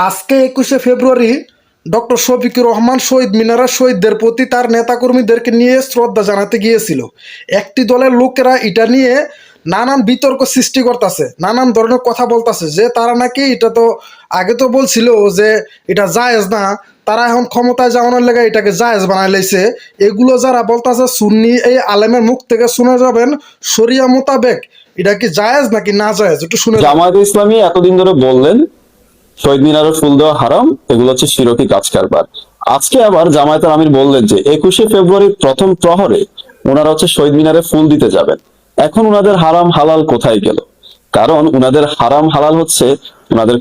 আজকে 21শে ফেব্রুয়ারি ডক্টর শফিকুর রহমান শহীদ মিনারে শহীদদের প্রতি তার নেতাকর্মীদেরকে নিয়ে শ্রদ্ধা জানাতে গিয়েছিল। একটি দলের লোকেরা এটা নিয়ে নানান বিতর্ক সৃষ্টি করতেছে, নানান ধরনের কথা বলতেছে যে তারা নাকি এটা তো আগে তো বলছিল যে এটা জায়েজ না, তারা এখন ক্ষমতায় যাওয়ানোর লেগে এটাকে জায়েজ বানাই লাইছে। এগুলো যারা বলতেছে সুন্নি এই আলেমের মুখ থেকে শুনে যাবেন শরিয়া মোতাবেক এটা কি জায়েজ নাকি না জায়েজ একটু শুনে। জামায়াতে ইসলামী এতদিন ধরে বললেন শহীদ মিনারে ফুল দেওয়া হারাম, এগুলো হচ্ছে শিরকি কাজ কারবার। আজকে আবার জামায়াতের আমির বললেন যে 21শে ফেব্রুয়ারির প্রথম প্রহরে ওনারা হচ্ছে শহীদ মিনারে ফুল দিতে যাবেন। এখন উনাদের হারাম হালাল কোথায় গেল? কারণ উনাদের হারাম হালাল হচ্ছে উনাদের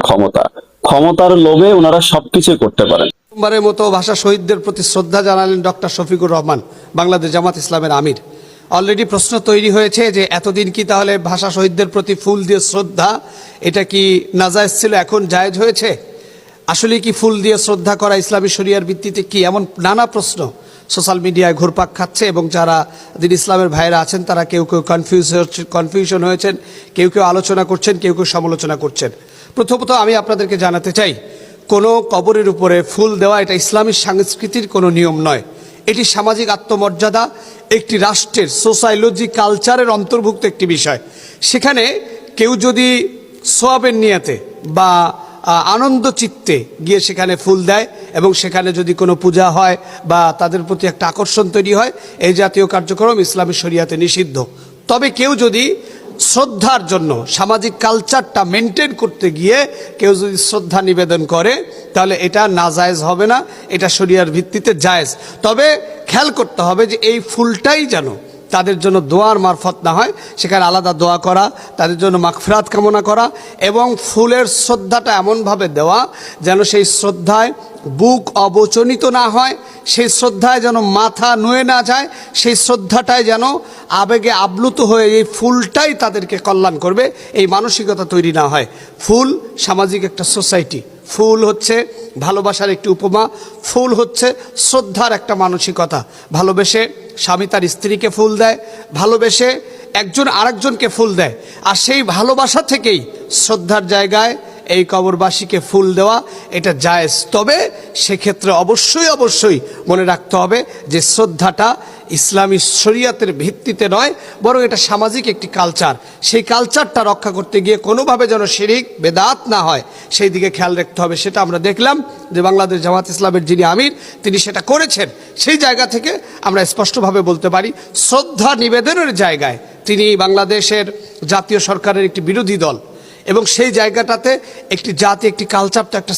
ক্ষমতার লোভে উনারা সবকিছু করতে পারেন। প্রথমবারের মতো ভাষা শহীদদের প্রতি শ্রদ্ধা জানালেন ডক্টর শফিকুর রহমান, বাংলাদেশ জামাত ইসলামের আমির। অলরেডি প্রশ্ন তৈরি হয়েছে যে এতদিন কি তাহলে ভাষা শহীদদের প্রতি ফুল দিয়ে শ্রদ্ধা এটা কি নাজায়েজ ছিল, এখন জায়েজ হয়েছে? আসলে কি ফুল দিয়ে শ্রদ্ধা করা ইসলামী শরিয়ার ভিত্তিতে কি? এমন নানা প্রশ্ন সোশ্যাল মিডিয়ায় ঘুরপাক খাচ্ছে এবং যারা দিন ইসলামের ভাইরা আছেন তারা কেউ কেউ কনফিউশন হয়েছেন, কেউ কেউ আলোচনা করছেন, কেউ কেউ সমালোচনা করছেন। প্রথমত আমি আপনাদেরকে জানাতে চাই, কোনো কবরের উপরে ফুল দেওয়া এটা ইসলামী সংস্কৃতির কোনো নিয়ম নয়। এটি সামাজিক আত্মমর্যাদা, একটি রাষ্ট্রের সোসাইলজি কালচারের অন্তর্ভুক্ত একটি বিষয়। সেখানে কেউ যদি সোয়াবের নিয়তে বা আনন্দ চিত্তে গিয়ে সেখানে ফুল দেয় এবং সেখানে যদি কোনো পূজা হয় বা তাদের প্রতি একটা আকর্ষণ তৈরি হয়, এই জাতীয় কার্যক্রম ইসলামী শরিয়াতে নিষিদ্ধ। তবে কেউ যদি শ্রদ্ধার জন্য সামাজিক কালচারটা মেনটেন করতে গিয়ে কেউ যদি শ্রদ্ধা নিবেদন করে তাহলে এটা নাজায়েজ হবে না, এটা শরিয়ার ভিত্তিতে জায়েজ। তবে খেয়াল করতে হবে যে এই ফুলটাই যেন তাদের জন্য দোয়ার মারফত না হয়, সেখানে আলাদা দোয়া করা, তাদের জন্য মাগফিরাত কামনা করা এবং ফুলের শ্রদ্ধাটা এমনভাবে দেওয়া যেন সেই শ্রদ্ধায় বুক অবচনিত না হয়, সেই শ্রদ্ধায় যেন মাথা নুয়ে না যায়, সেই শ্রদ্ধাটায় যেন আবেগে আপ্লুত হয়ে এই ফুলটাই তাদেরকে কল্যাণ করবে এই মানসিকতা তৈরি না হয়। ফুল সামাজিক একটা সোসাইটি, ফুল হচ্ছে ভালোবাসার একটি উপমা, ফুল হচ্ছে শ্রদ্ধার একটা মানসিকতা। ভালোবেসে স্বামী তার স্ত্রীকে ফুল দেয়, ভালোবেসে একজন আরেকজনকে ফুল দেয়, আর সেই ভালোবাসা থেকেই শ্রদ্ধার জায়গায় এই কবরবাসীকে ফুল দেওয়া এটা জায়েজ। তবে সেক্ষেত্রে অবশ্যই মনে রাখতে হবে যে শ্রদ্ধাটা ইসলামী শরিয়াতের ভিত্তিতে নয়, বরং এটা সামাজিক একটি কালচার। সেই কালচারটা রক্ষা করতে গিয়ে কোনোভাবে যেন শিরিক বেদাত না হয় সেই দিকে খেয়াল রাখতে হবে। সেটা আমরা দেখলাম যে বাংলাদেশ জামাত ইসলামের যিনি আমির তিনি সেটা করেছেন। সেই জায়গা থেকে আমরা স্পষ্টভাবে বলতে পারি শ্রদ্ধা নিবেদনের জায়গায় তিনি বাংলাদেশের জাতীয় সরকারের একটি বিরোধী দল এবং সেই জায়গাটাতে একটি জাতি, একটি কালচার তো একটা